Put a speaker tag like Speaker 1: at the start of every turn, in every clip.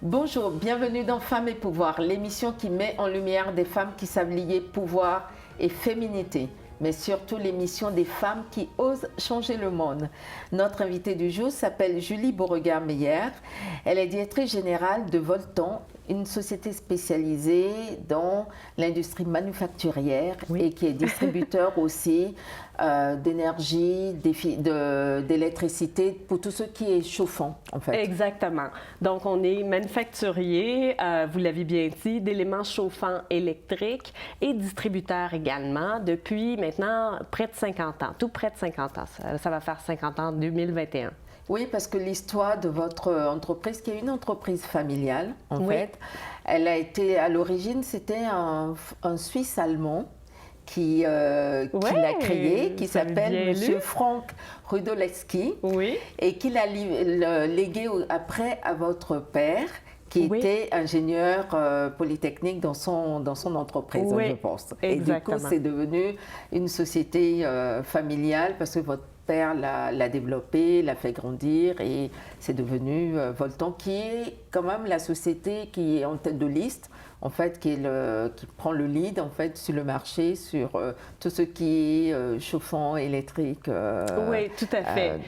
Speaker 1: Bonjour, bienvenue dans Femmes et Pouvoir, l'émission qui met en lumière des femmes qui savent lier pouvoir et féminité, mais surtout l'émission des femmes qui osent changer le monde. Notre invitée du jour s'appelle Julie Beauregard-Meyer. Elle est directrice générale de Volton, une société spécialisée dans l'industrie manufacturière et qui est distributeur aussi d'énergie, d'électricité pour tout ce qui est chauffant, en fait.
Speaker 2: Exactement. Donc, on est manufacturier, vous l'avez bien dit, d'éléments chauffants électriques et distributeur également depuis maintenant près de 50 ans, tout près de 50 ans. Ça va faire 50 ans en 2021.
Speaker 1: Oui, parce que l'histoire de votre entreprise, qui est une entreprise familiale, en fait, elle a été, à l'origine, c'était un Suisse allemand qui l'a créé, qui s'appelle M. Frank Rudolewski, et qui l'a légué après à votre père, qui était ingénieur polytechnique dans son entreprise, je pense.
Speaker 2: Exactement.
Speaker 1: Et du coup, c'est devenu une société familiale parce que votre père l'a développé, l'a fait grandir et c'est devenu Volton, qui est quand même la société qui est en tête de liste, en fait, qui prend le lead en fait sur le marché, sur tout ce qui est chauffant, électrique.
Speaker 2: Oui, tout à fait.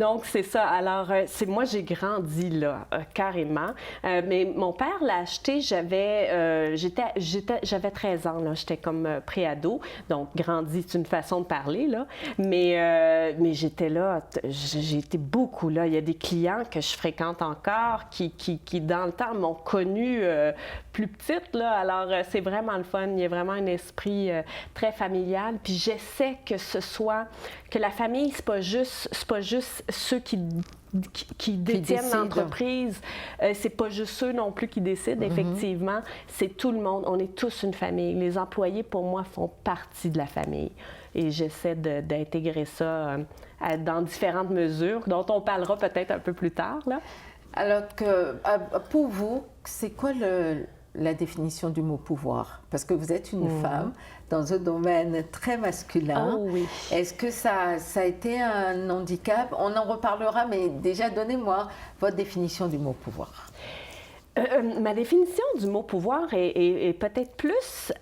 Speaker 2: Donc, c'est ça. Alors, moi, j'ai grandi là, carrément. Mais mon père l'a acheté, j'avais 13 ans, là. J'étais comme pré-ado. Donc, grandi, c'est une façon de parler, là. Mais j'étais là, j'ai été beaucoup là. Il y a des clients que je fréquente encore qui dans le temps, m'ont connue plus petite, là. Alors, c'est vraiment le fun. Il y a vraiment un esprit très familial. Puis j'essaie que la famille, c'est pas juste ceux qui détiennent l'entreprise. C'est pas juste eux non plus qui décident, effectivement. C'est tout le monde. On est tous une famille. Les employés, pour moi, font partie de la famille. Et j'essaie d'intégrer ça dans différentes mesures, dont on parlera peut-être un peu plus tard, là.
Speaker 1: Alors que, pour vous, c'est quoi la définition du mot pouvoir? Parce que vous êtes une femme dans un domaine très masculin.
Speaker 2: Oh, oui.
Speaker 1: Est-ce que ça a été un handicap? On en reparlera, mais déjà, donnez-moi votre définition du mot pouvoir.
Speaker 2: Ma définition du mot pouvoir est peut-être plus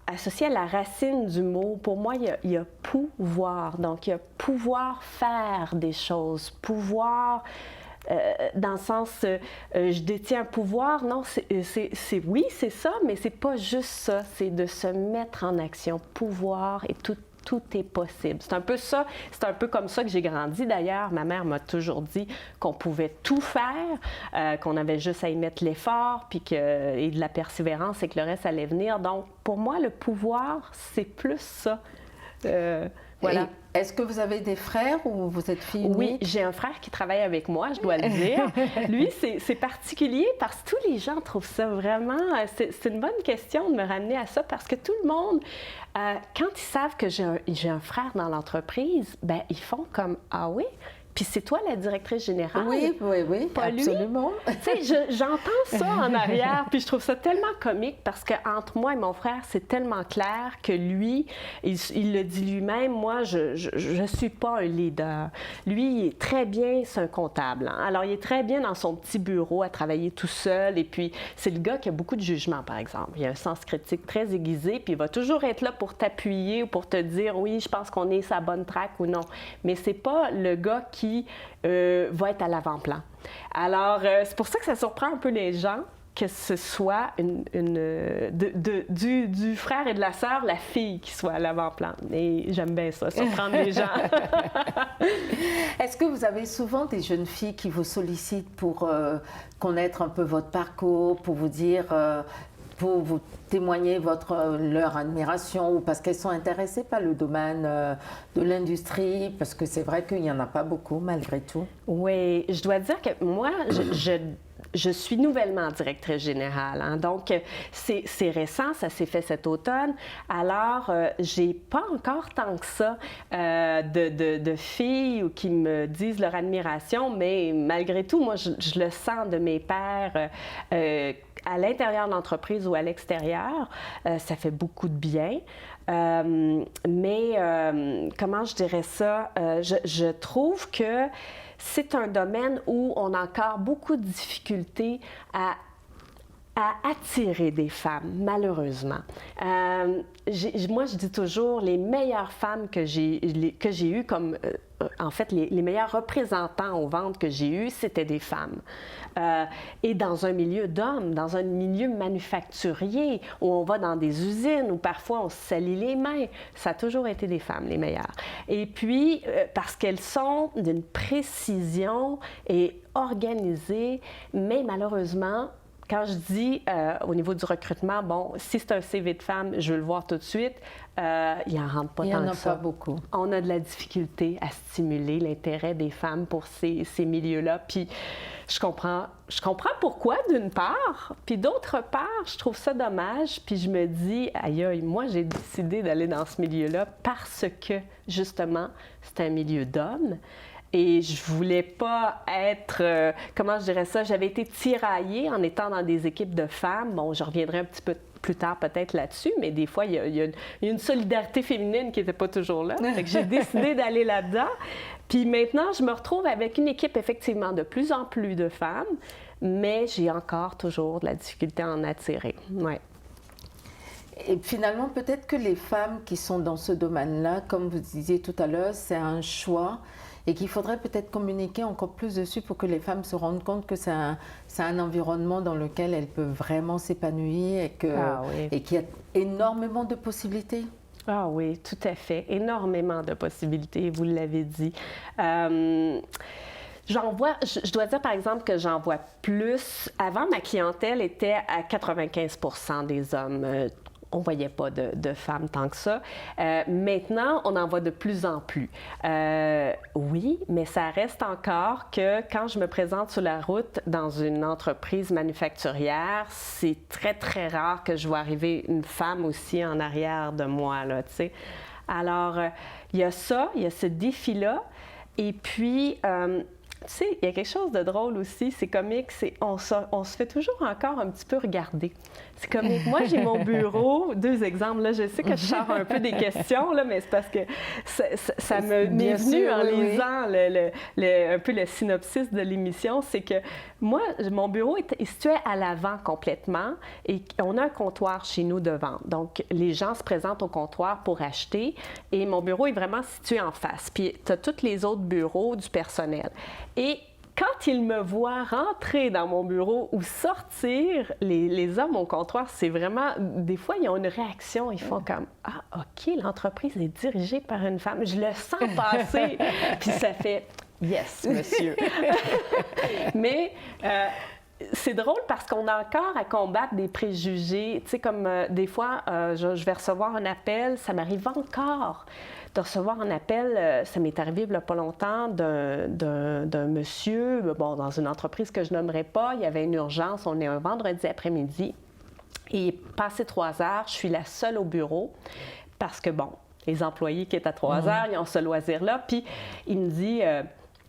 Speaker 2: associée à la racine du mot. Pour moi, il y a pouvoir. Donc, il y a pouvoir faire des choses, pouvoir... dans le sens, je détiens un pouvoir, non, oui, c'est ça, mais c'est pas juste ça, c'est de se mettre en action, pouvoir et tout est possible. C'est un peu ça, c'est un peu comme ça que j'ai grandi d'ailleurs. Ma mère m'a toujours dit qu'on pouvait tout faire, qu'on avait juste à y mettre l'effort, puis et de la persévérance et que le reste allait venir. Donc, pour moi, le pouvoir, c'est plus ça. Voilà.
Speaker 1: Est-ce que vous avez des frères ou vous êtes fille unique?
Speaker 2: Oui, j'ai un frère qui travaille avec moi, je dois le dire. Lui, c'est particulier parce que tous les gens trouvent ça vraiment... C'est une bonne question de me ramener à ça parce que tout le monde, quand ils savent que j'ai un frère dans l'entreprise, ben ils font comme « Ah oui? » Puis c'est toi la directrice générale.
Speaker 1: Oui,
Speaker 2: pas
Speaker 1: absolument.
Speaker 2: Tu sais, j'entends ça en arrière, puis je trouve ça tellement comique parce qu'entre moi et mon frère, c'est tellement clair que lui, il le dit lui-même, moi, je suis pas un leader. Lui, il est très bien, c'est un comptable. Hein? Alors, il est très bien dans son petit bureau à travailler tout seul, et puis c'est le gars qui a beaucoup de jugement, par exemple. Il a un sens critique très aiguisé, puis il va toujours être là pour t'appuyer ou pour te dire, oui, je pense qu'on est sur la bonne track ou non. Mais c'est pas le gars qui va être à l'avant-plan. Alors, c'est pour ça que ça surprend un peu les gens que ce soit du frère et de la sœur, la fille qui soit à l'avant-plan. Et j'aime bien ça, surprendre les gens.
Speaker 1: Est-ce que vous avez souvent des jeunes filles qui vous sollicitent pour connaître un peu votre parcours, pour vous dire... pour vous témoigner leur admiration ou parce qu'elles sont intéressées par le domaine de l'industrie, parce que c'est vrai qu'il n'y en a pas beaucoup malgré tout.
Speaker 2: Oui, je dois dire que moi, je suis nouvellement directrice générale, hein, donc c'est récent, ça s'est fait cet automne. Alors, j'ai pas encore tant que ça de filles qui me disent leur admiration, mais malgré tout, moi, je le sens de mes pairs à l'intérieur de l'entreprise ou à l'extérieur, ça fait beaucoup de bien. Mais comment je dirais ça? Je trouve que c'est un domaine où on a encore beaucoup de difficultés à attirer des femmes, malheureusement. Moi, je dis toujours, les meilleures femmes que j'ai eues comme... en fait, les meilleurs représentants aux ventes que j'ai eus, c'était des femmes. Et dans un milieu d'hommes, dans un milieu manufacturier, où on va dans des usines, où parfois on se salit les mains, ça a toujours été des femmes, les meilleures. Et puis, parce qu'elles sont d'une précision et organisées, mais malheureusement, quand je dis au niveau du recrutement, bon, si c'est un CV de femme, je veux le voir tout de suite, il n'en rentre pas tant que ça. Il n'y en a pas beaucoup. On a de la difficulté à stimuler l'intérêt des femmes pour ces milieux-là. Puis je comprends pourquoi, d'une part, puis d'autre part, je trouve ça dommage. Puis je me dis, aïe, aïe, moi, j'ai décidé d'aller dans ce milieu-là parce que, justement, c'est un milieu d'hommes. Et je voulais pas être, comment je dirais ça, j'avais été tiraillée en étant dans des équipes de femmes. Bon, je reviendrai un petit peu plus tard peut-être là-dessus, mais des fois, il y a une solidarité féminine qui n'était pas toujours là. Fait que j'ai décidé d'aller là-dedans. Puis maintenant, je me retrouve avec une équipe effectivement de plus en plus de femmes, mais j'ai encore toujours de la difficulté à en attirer. Ouais.
Speaker 1: Et finalement, peut-être que les femmes qui sont dans ce domaine-là, comme vous disiez tout à l'heure, c'est un choix et qu'il faudrait peut-être communiquer encore plus dessus pour que les femmes se rendent compte que c'est un environnement dans lequel elles peuvent vraiment s'épanouir et qu'il y a énormément de possibilités.
Speaker 2: Ah oui, tout à fait. Énormément de possibilités, vous l'avez dit. Je dois dire par exemple que j'en vois plus. Avant, ma clientèle était à 95 % des hommes. On ne voyait pas de femmes tant que ça. Maintenant, on en voit de plus en plus. Oui, mais ça reste encore que quand je me présente sur la route dans une entreprise manufacturière, c'est très, très rare que je vois arriver une femme aussi en arrière de moi, là, tu sais. Alors, il y a ça, il y a ce défi-là. Et puis, tu sais, il y a quelque chose de drôle aussi, c'est comique, on se fait toujours encore un petit peu regarder. C'est comique. Moi, j'ai mon bureau, 2 exemples, là, je sais que je sors un peu des questions, là, mais c'est parce que ça m'est venu en lisant un peu le synopsis de l'émission, c'est que moi, mon bureau est situé à l'avant complètement et on a un comptoir chez nous de vente. Donc, les gens se présentent au comptoir pour acheter et mon bureau est vraiment situé en face. Puis, tu as tous les autres bureaux du personnel. Et quand ils me voient rentrer dans mon bureau ou sortir, les hommes au comptoir, c'est vraiment... Des fois, ils ont une réaction. Ils font comme « Ah, OK, l'entreprise est dirigée par une femme. Je le sens passer. » Puis ça fait « Yes, monsieur. » Mais... c'est drôle parce qu'on a encore à combattre des préjugés. Tu sais, comme des fois, je vais recevoir un appel, ça m'arrive encore de recevoir un appel, ça m'est arrivé il n'y a pas longtemps, d'un monsieur, bon, dans une entreprise que je nommerai pas, il y avait une urgence, on est un vendredi après-midi, et passé 3 heures, je suis la seule au bureau, parce que, bon, les employés qui étaient à 3 heures, ils ont ce loisir-là, puis il me dit...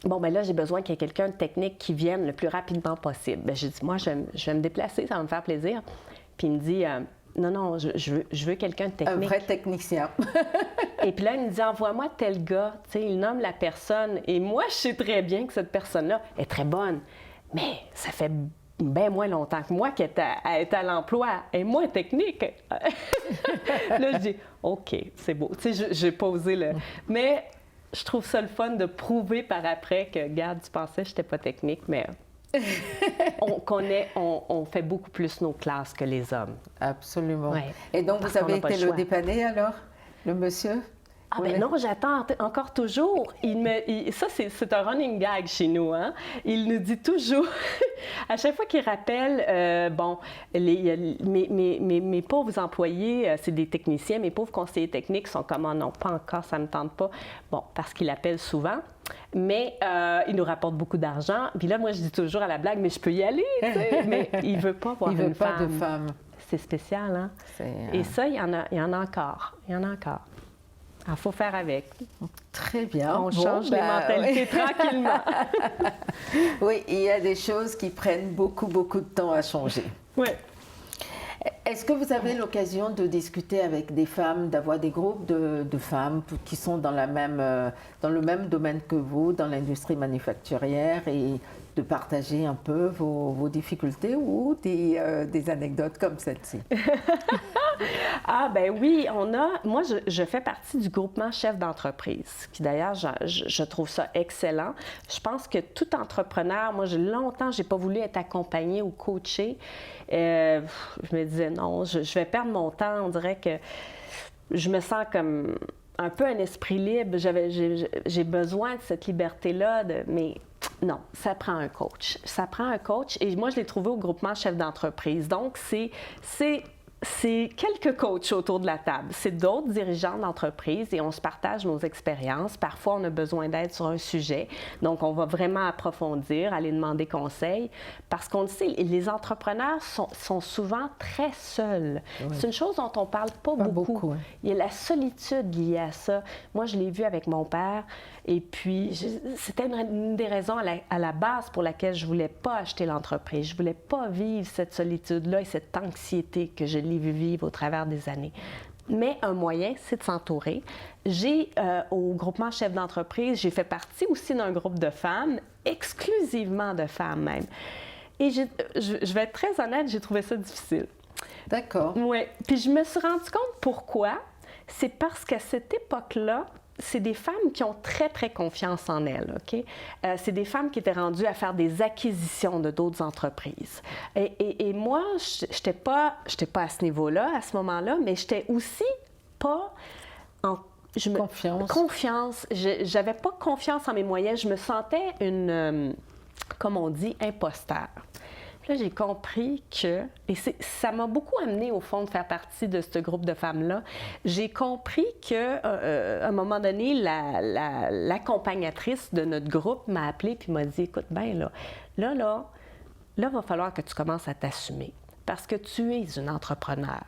Speaker 2: Bon, bien là, j'ai besoin qu'il y ait quelqu'un de technique qui vienne le plus rapidement possible. Bien, j'ai dit, moi, je vais me déplacer, ça va me faire plaisir. Puis il me dit, non, je veux quelqu'un de technique.
Speaker 1: Un vrai technicien.
Speaker 2: Et puis là, il me dit, envoie-moi tel gars. Tu sais, il nomme la personne. Et moi, je sais très bien que cette personne-là est très bonne. Mais ça fait bien moins longtemps que moi qu'elle est à l'emploi. Et moins technique. Là, je dis, OK, c'est beau. Tu sais, j'ai pas osé le... Mais... je trouve ça le fun de prouver par après que, regarde, tu pensais que je n'étais pas technique, mais on fait beaucoup plus nos classes que les hommes.
Speaker 1: Absolument.
Speaker 2: Ouais.
Speaker 1: Et donc, vous avez été le dépanner alors, le monsieur?
Speaker 2: Ah ben non, j'attends encore toujours. Ça, c'est un running gag chez nous. Hein? Il nous dit toujours, à chaque fois qu'il rappelle, bon, mes pauvres employés, c'est des techniciens, mes pauvres conseillers techniques sont comme, non, pas encore, ça ne me tente pas. Bon, parce qu'il appelle souvent, mais il nous rapporte beaucoup d'argent. Puis là, moi, je dis toujours à la blague, mais je peux y aller, tu sais. Mais il ne veut pas voir une femme.
Speaker 1: Il ne veut pas de femme.
Speaker 2: C'est spécial, hein? Et ça, il y en a encore. Il y en a encore. Il faut faire avec.
Speaker 1: Très bien.
Speaker 2: On change les mentalités tranquillement.
Speaker 1: Oui, il y a des choses qui prennent beaucoup, beaucoup de temps à changer.
Speaker 2: Oui.
Speaker 1: Est-ce que vous avez l'occasion de discuter avec des femmes, d'avoir des groupes de femmes qui sont dans le même domaine que vous, dans l'industrie manufacturière, et de partager un peu vos difficultés ou des anecdotes comme celle-ci?
Speaker 2: Ah ben oui, moi je fais partie du groupement chef d'entreprise, qui d'ailleurs je trouve ça excellent. Je pense que tout entrepreneur, moi longtemps j'ai pas voulu être accompagnée ou coachée. Je me disais non, je vais perdre mon temps, on dirait que je me sens comme un peu un esprit libre, j'ai besoin de cette liberté-là, mais non, ça prend un coach. Ça prend un coach et moi je l'ai trouvé au groupement chef d'entreprise. Donc c'est quelques coachs autour de la table. C'est d'autres dirigeants d'entreprise et on se partage nos expériences. Parfois, on a besoin d'aide sur un sujet. Donc, on va vraiment approfondir, aller demander conseil. Parce qu'on le sait, les entrepreneurs sont souvent très seuls. Oui. C'est une chose dont on ne parle pas beaucoup. Oui. Il y a la solitude liée à ça. Moi, je l'ai vu avec mon père. Et puis, c'était une des raisons à la base pour laquelle je ne voulais pas acheter l'entreprise. Je ne voulais pas vivre cette solitude-là et cette anxiété que je l'ai vu vivre au travers des années. Mais un moyen, c'est de s'entourer. Au groupement chef d'entreprise, j'ai fait partie aussi d'un groupe de femmes, exclusivement de femmes même. Et je vais être très honnête, j'ai trouvé ça difficile.
Speaker 1: D'accord.
Speaker 2: Oui. Puis je me suis rendu compte pourquoi. C'est parce qu'à cette époque-là, c'est des femmes qui ont très, très confiance en elles, OK? C'est des femmes qui étaient rendues à faire des acquisitions de d'autres entreprises. Et moi, je n'étais pas à ce niveau-là, à ce moment-là, mais je n'étais aussi pas en... Confiance. J'avais pas confiance en mes moyens. Je me sentais comme on dit, imposteur. Là, j'ai compris que, et ça m'a beaucoup amené au fond de faire partie de ce groupe de femmes-là, j'ai compris qu'à un moment donné, l'accompagnatrice de notre groupe m'a appelée puis m'a dit, écoute, ben là, il va falloir que tu commences à t'assumer parce que tu es une entrepreneur.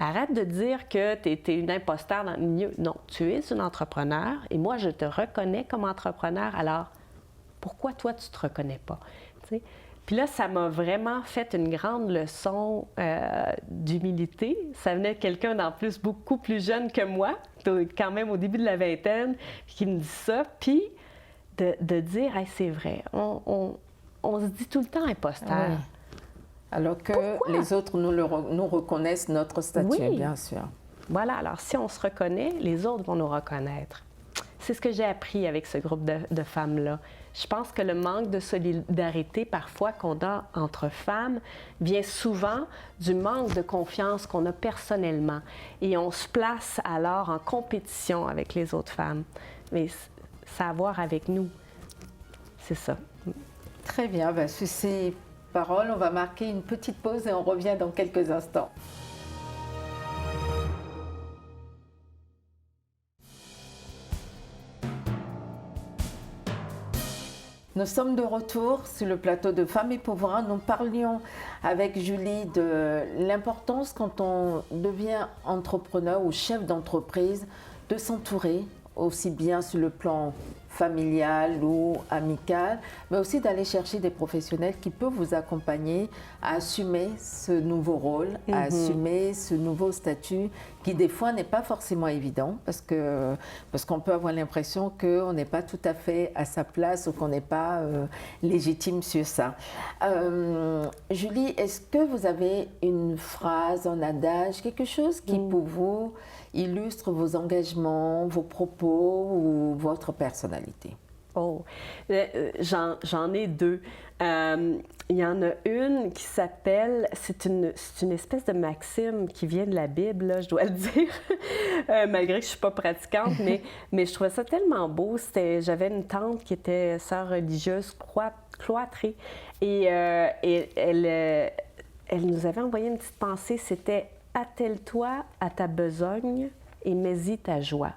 Speaker 2: Arrête de dire que tu es une imposteur dans le milieu. Non, tu es une entrepreneur et moi, je te reconnais comme entrepreneur. Alors, pourquoi toi, tu ne te reconnais pas? T'sais? Puis là, ça m'a vraiment fait une grande leçon d'humilité. Ça venait de quelqu'un d'en plus beaucoup plus jeune que moi, quand même au début de la vingtaine, qui me dit ça. Puis de dire, hey, c'est vrai, on se dit tout le temps imposteur.
Speaker 1: Oui. Alors que les autres nous reconnaissent notre statut, bien sûr.
Speaker 2: Voilà, alors si on se reconnaît, les autres vont nous reconnaître. C'est ce que j'ai appris avec ce groupe de femmes-là. Je pense que le manque de solidarité parfois qu'on a entre femmes vient souvent du manque de confiance qu'on a personnellement. Et on se place alors en compétition avec les autres femmes. Mais ça a à voir avec nous. C'est ça.
Speaker 1: Très bien. Ben, sur ces paroles, on va marquer une petite pause et on revient dans quelques instants. Nous sommes de retour sur le plateau de Femmes et Pouvoir. Nous parlions avec Julie de l'importance quand on devient entrepreneur ou chef d'entreprise de s'entourer aussi bien sur le plan familial ou amical, mais aussi d'aller chercher des professionnels qui peuvent vous accompagner à assumer ce nouveau rôle, à assumer ce nouveau statut qui des fois n'est pas forcément évident parce qu'on peut avoir l'impression qu'on n'est pas tout à fait à sa place ou qu'on n'est pas légitime sur ça. Julie, est-ce que vous avez une phrase, un adage, quelque chose qui pour vous illustre vos engagements, vos propos ou votre personnalité?
Speaker 2: Oh, j'en ai deux. Il y en a une qui s'appelle, c'est une espèce de maxime qui vient de la Bible, là, je dois le dire, malgré que je ne suis pas pratiquante, mais je trouvais ça tellement beau. J'avais une tante qui était sœur religieuse cloîtrée et elle nous avait envoyé une petite pensée, c'était « Attelle-toi à ta besogne et mets-y ta joie ».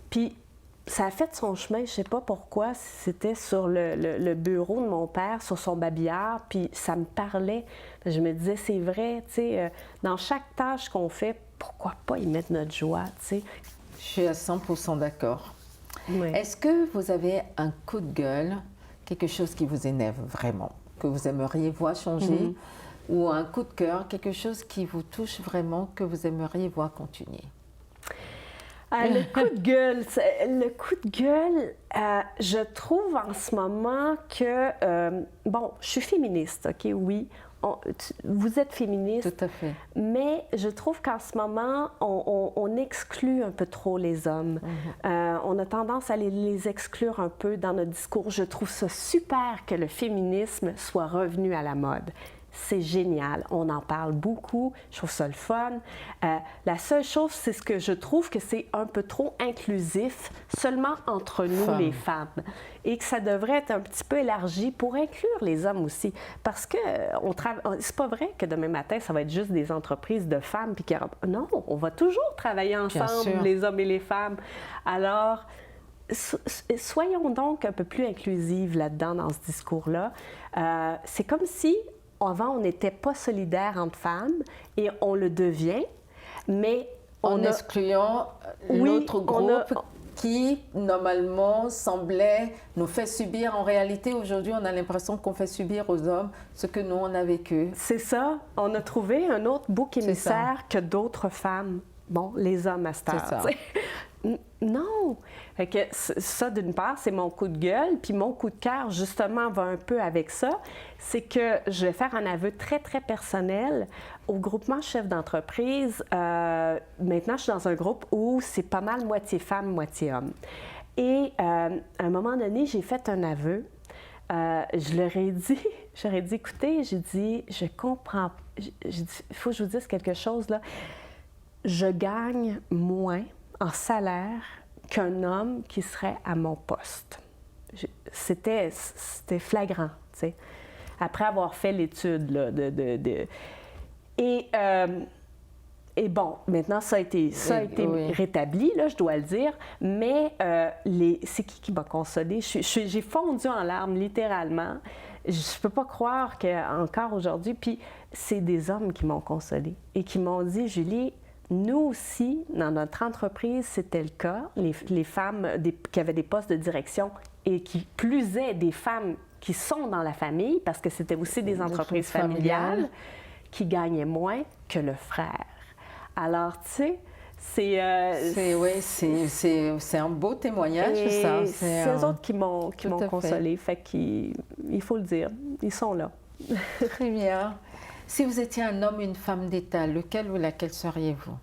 Speaker 2: Puis, ça a fait son chemin, je ne sais pas pourquoi, c'était sur le bureau de mon père, sur son babillard, puis ça me parlait. Je me disais, c'est vrai, tu sais, dans chaque tâche qu'on fait, pourquoi pas y mettre notre joie, tu sais?
Speaker 1: Je suis à 100% d'accord.
Speaker 2: Oui.
Speaker 1: Est-ce que vous avez un coup de gueule, quelque chose qui vous énerve vraiment, que vous aimeriez voir changer, ou un coup de cœur, quelque chose qui vous touche vraiment, que vous aimeriez voir continuer?
Speaker 2: Le coup de gueule, je trouve en ce moment que, bon, je suis féministe, OK, oui, vous êtes féministe.
Speaker 1: Tout à fait.
Speaker 2: Mais je trouve qu'en ce moment, on exclut un peu trop les hommes. On a tendance à les exclure un peu dans notre discours. Je trouve ça super que le féminisme soit revenu à la mode. C'est génial, on en parle beaucoup, je trouve ça le fun. La seule chose, c'est ce que je trouve que c'est un peu trop inclusif seulement entre nous, les femmes, et que ça devrait être un petit peu élargi pour inclure les hommes aussi. Parce que c'est pas vrai que demain matin, ça va être juste des entreprises de femmes. Non, on va toujours travailler ensemble, les hommes et les femmes. Alors, soyons donc un peu plus inclusives là-dedans, dans ce discours-là. C'est comme si avant, on n'était pas solidaire entre femmes et on le devient, mais
Speaker 1: en excluant l'autre groupe qui, normalement, semblait nous faire subir. En réalité, aujourd'hui, on a l'impression qu'on fait subir aux hommes ce que nous, on a vécu.
Speaker 2: C'est ça. On a trouvé un autre bouc émissaire que d'autres femmes. Bon, les hommes à cette heure. Non! Fait que ça, d'une part, c'est mon coup de gueule. Puis mon coup de cœur, justement, va un peu avec ça. C'est que je vais faire un aveu très, très personnel. Au groupement chef d'entreprise, maintenant, je suis dans un groupe où c'est pas mal moitié femme, moitié homme. Et à un moment donné, j'ai fait un aveu. Je leur ai dit, écoutez, j'ai dit, je comprends. J'ai dit, il faut que je vous dise quelque chose, là. Je gagne moins en salaire qu'un homme qui serait à mon poste. C'était flagrant, tu sais. Après avoir fait l'étude, là, Et bon, maintenant, ça a été rétabli, là, je dois le dire, mais c'est qui m'a consolée? J'ai fondu en larmes, littéralement. Je ne peux pas croire qu'encore aujourd'hui, puis c'est des hommes qui m'ont consolée et qui m'ont dit, Julie, nous aussi, dans notre entreprise, c'était le cas. Les femmes qui avaient des postes de direction et qui plus est des femmes qui sont dans la famille, parce que c'était aussi des entreprises familiales, qui gagnaient moins que le frère. Alors, tu sais, c'est
Speaker 1: un beau témoignage, ça.
Speaker 2: C'est eux autres qui m'ont consolée. Fait qu'il faut le dire, ils sont là.
Speaker 1: Très bien. Si vous étiez un homme ou une femme d'État, lequel ou laquelle seriez-vous?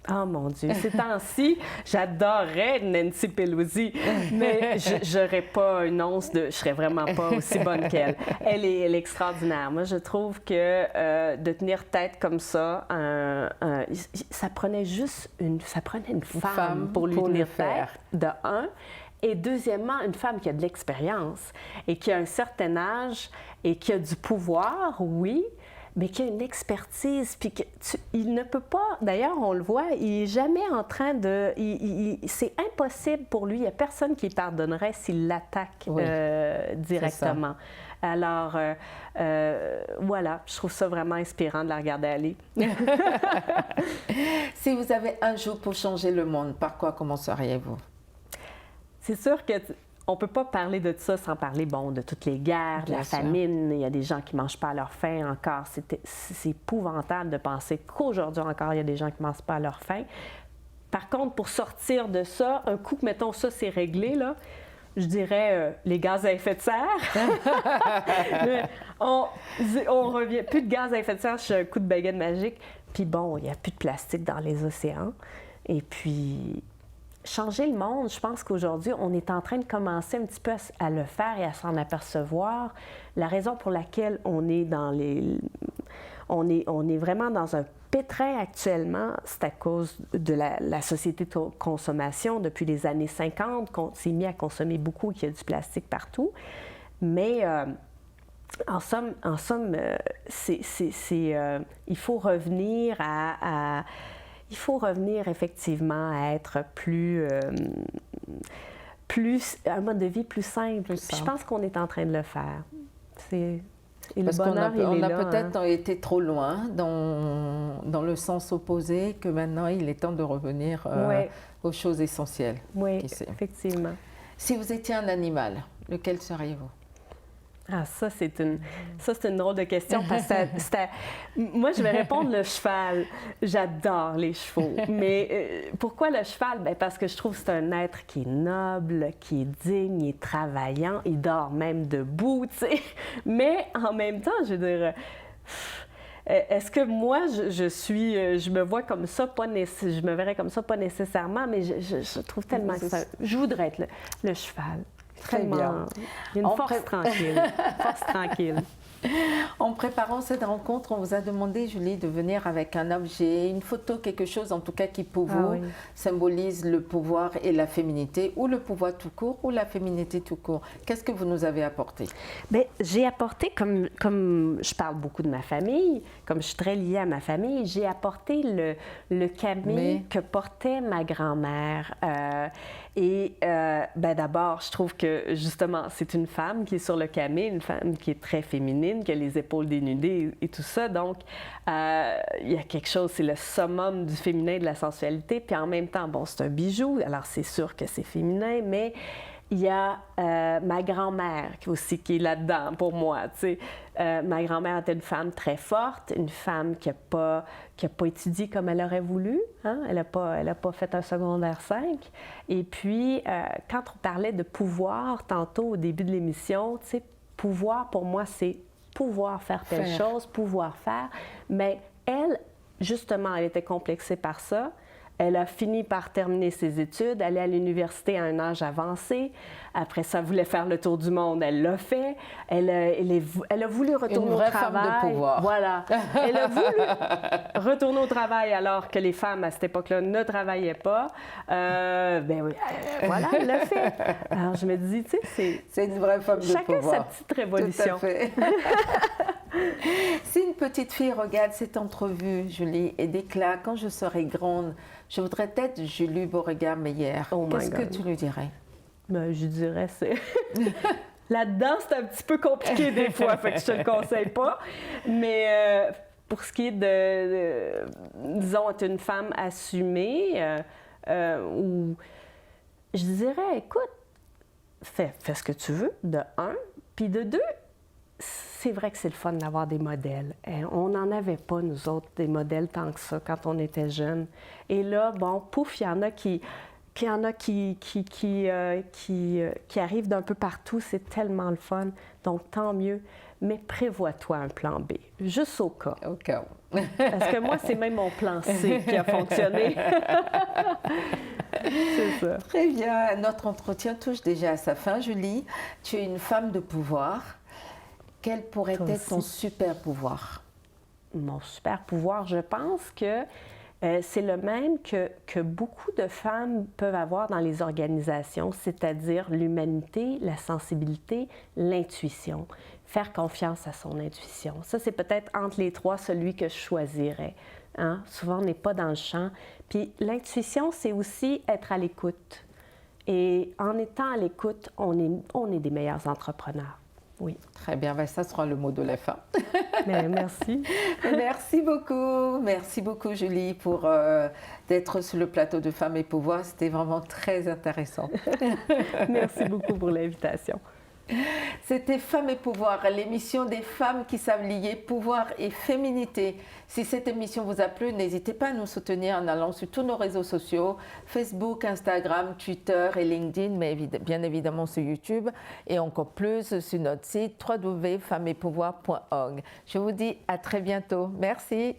Speaker 2: Oh mon Dieu, ces temps-ci, j'adorerais Nancy Pelosi, mais je n'aurais pas une once de... Je serais vraiment pas aussi bonne qu'elle. Elle est extraordinaire. Moi, je trouve que de tenir tête comme ça, ça prenait une femme pour lui tenir tête, de un. Et deuxièmement, une femme qui a de l'expérience et qui a un certain âge et qui a du pouvoir, oui, mais qui a une expertise, puis il ne peut pas, d'ailleurs, on le voit, il n'est jamais en train de... c'est impossible pour lui, il n'y a personne qui pardonnerait s'il l'attaque directement. Alors, voilà, je trouve ça vraiment inspirant de la regarder aller.
Speaker 1: Si vous avez un jour pour changer le monde, par quoi commenceriez-vous?
Speaker 2: C'est sûr que... On ne peut pas parler de ça sans parler, de toutes les guerres, de la famine. Il y a des gens qui ne mangent pas à leur faim encore. C'est épouvantable de penser qu'aujourd'hui encore, il y a des gens qui ne mangent pas à leur faim. Par contre, pour sortir de ça, un coup que, mettons, ça, c'est réglé, là, je dirais les gaz à effet de serre. on revient, plus de gaz à effet de serre, c'est un coup de baguette magique. Puis bon, il n'y a plus de plastique dans les océans. Et puis... Changer le monde, je pense qu'aujourd'hui, on est en train de commencer un petit peu à le faire et à s'en apercevoir. La raison pour laquelle on est on est vraiment dans un pétrin actuellement, c'est à cause de la société de consommation. Depuis les années 50, qu'on s'est mis à consommer beaucoup et qu'il y a du plastique partout. Mais en somme, il faut revenir il faut revenir effectivement à être un mode de vie plus simple. Puis je pense qu'on est en train de le faire.
Speaker 1: Parce qu'on a peut-être été trop loin dans le sens opposé, que maintenant il est temps de revenir aux choses essentielles.
Speaker 2: Oui, effectivement.
Speaker 1: Si vous étiez un animal, lequel seriez-vous?
Speaker 2: Ah, ça, c'est une drôle de question parce que moi, je vais répondre le cheval. J'adore les chevaux. Mais pourquoi le cheval? Bien, parce que je trouve que c'est un être qui est noble, qui est digne, il est travaillant, il dort même debout, tu sais. Mais en même temps, je veux dire... Est-ce que moi, je me vois comme ça, je me verrais comme ça, pas nécessairement, mais je trouve tellement que ça... Je voudrais être le cheval.
Speaker 1: Très bien.
Speaker 2: Il y a une force tranquille. Force tranquille.
Speaker 1: En préparant cette rencontre, on vous a demandé, Julie, de venir avec un objet, une photo, quelque chose en tout cas qui pour vous symbolise le pouvoir et la féminité, ou le pouvoir tout court, ou la féminité tout court. Qu'est-ce que vous nous avez apporté?
Speaker 2: Bien, j'ai apporté, comme je parle beaucoup de ma famille, comme je suis très liée à ma famille, j'ai apporté le camé que portait ma grand-mère. Ben d'abord, je trouve que justement, c'est une femme qui est sur le camé, une femme qui est très féminine, qui a les épaules dénudées et tout ça. Donc, il y a quelque chose, c'est le summum du féminin, de la sensualité. Puis en même temps, bon, c'est un bijou, alors c'est sûr que c'est féminin, mais il y a ma grand-mère aussi qui est là-dedans pour moi. Tu sais. Ma grand-mère était une femme très forte, une femme qui n'a pas étudié comme elle aurait voulu. Hein? Elle n'a pas fait un secondaire 5. Et puis, quand on parlait de pouvoir tantôt au début de l'émission, tu sais, pouvoir pour moi, c'est pouvoir faire telle chose, pouvoir faire. Mais elle, justement, elle était complexée par ça. Elle a fini par terminer ses études, aller à l'université à un âge avancé. Après ça, elle voulait faire le tour du monde. Elle l'a fait. Elle a voulu retourner au travail.
Speaker 1: Femme de pouvoir.
Speaker 2: Voilà. Elle a voulu retourner au travail alors que les femmes, à cette époque-là, ne travaillaient pas. Ben oui, voilà, elle l'a fait. Alors, je me dis, tu sais,
Speaker 1: c'est une vraie femme de pouvoir.
Speaker 2: Chacun sa petite révolution.
Speaker 1: Tout à fait. Si une petite fille regarde cette entrevue, Julie, et déclare « Quand je serai grande, je voudrais être Julie Beauregard-Meyer », qu'est-ce que tu lui dirais?
Speaker 2: Ben, je dirais, c'est... Là-dedans, c'est un petit peu compliqué des fois, fait que je te le conseille pas. Mais pour ce qui est disons, être une femme assumée, ou je dirais, écoute, fais ce que tu veux, de un, puis de deux, c'est vrai que c'est le fun d'avoir des modèles. On n'en avait pas, nous autres, des modèles tant que ça quand on était jeunes. Et là, bon, pouf, il y en a qui arrivent d'un peu partout. C'est tellement le fun. Donc, tant mieux. Mais prévois-toi un plan B, juste au cas.
Speaker 1: Au cas où.
Speaker 2: Parce que moi, c'est même mon plan C qui a fonctionné. C'est ça.
Speaker 1: Très bien. Notre entretien touche déjà à sa fin, Julie. Tu es une femme de pouvoir. Quel pourrait être ton super pouvoir?
Speaker 2: Mon super pouvoir, je pense que c'est le même que beaucoup de femmes peuvent avoir dans les organisations, c'est-à-dire l'humanité, la sensibilité, l'intuition. Faire confiance à son intuition. Ça, c'est peut-être entre les trois celui que je choisirais. Hein? Souvent, on n'est pas dans le champ. Puis l'intuition, c'est aussi être à l'écoute. Et en étant à l'écoute, on est des meilleurs entrepreneurs. Oui.
Speaker 1: Très bien, ben, ça sera le mot de la fin.
Speaker 2: Mais merci.
Speaker 1: Merci beaucoup Julie pour d'être sur le plateau de Femmes et Pouvoir. C'était vraiment très intéressant.
Speaker 2: Merci beaucoup pour l'invitation.
Speaker 1: C'était Femmes et Pouvoir, l'émission des femmes qui savent lier pouvoir et féminité. Si cette émission vous a plu, n'hésitez pas à nous soutenir en allant sur tous nos réseaux sociaux, Facebook, Instagram, Twitter et LinkedIn, mais bien évidemment sur YouTube et encore plus sur notre site www.femmesetpouvoir.org. Je vous dis à très bientôt. Merci.